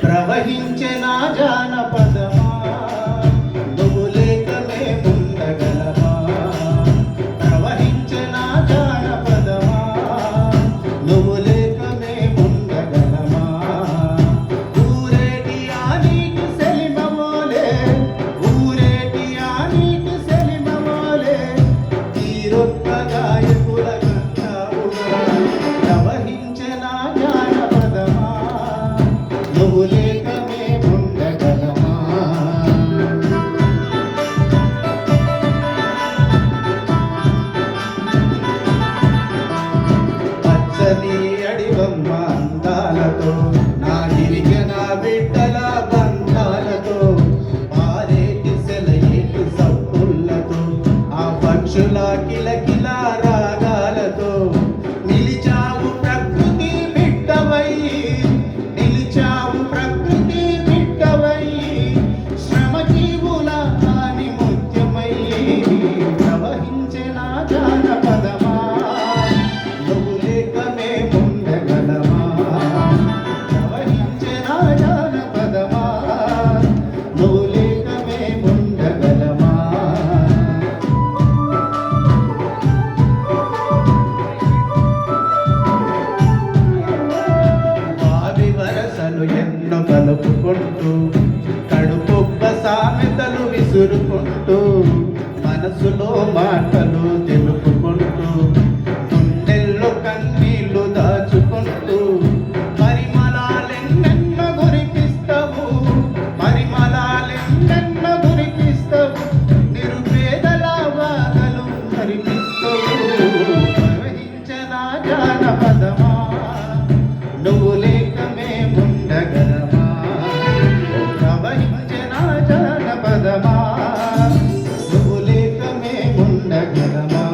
ప్రవహించిన జానపదమా నువ్వు లేక మేముండగలమా. ప్రవహించిన జానపదమా నువ్వు లేక మేముండగలమా. ఊరేటి ఆ నీటి సెలిమమోలే, ఊరేటి ఆ నీటి సెలిమమోలే తీరొక్క గాయకుల గంటావుగా. ప్రవహించిన జానపదమా నువ్వు లేక మేముండగలమా. పచ్చని అడివమ్మ అందాలతో నా గిరిజన బిడ్డల బంధాలతో పారేటి సెలయేటి సప్పులతో ఆ పక్షుల కిలకిల రాగాలతో నిలిచావు ప్రకృతి బిడ్డవై, నిలిచావు ప్రకృతి బిడ్డవై, శ్రమజీవుల హాని ముత్యమై. ప్రవహించిన జానపదమా నువ్వు లేక మేముండగలమా. ప్రవహించిన జానపదమా నువ్వు లేక మేముండగలమా. వావి వరసలు ఎన్నో కలుపుకుంటూ కడుపుబ్బ సామెతలు విసురుకుంటూ మనసులో మాటలు తెలుపుకుంటూ గుండెల్లో కన్నీళ్లు దాచుకుంటూ పరిమళాలెన్నెన్నో గురిపిస్తావు, పరిమళాలెన్నెన్నో గురిపిస్తావు, నిరుపేదల బాధలు మరిపిస్తావు. ప్రవహించిన జానపదమా నువ్వు లేక మేముండగలమా. ప్రవహించిన జానపదమా నువ్వు లేక మేముండగలమా.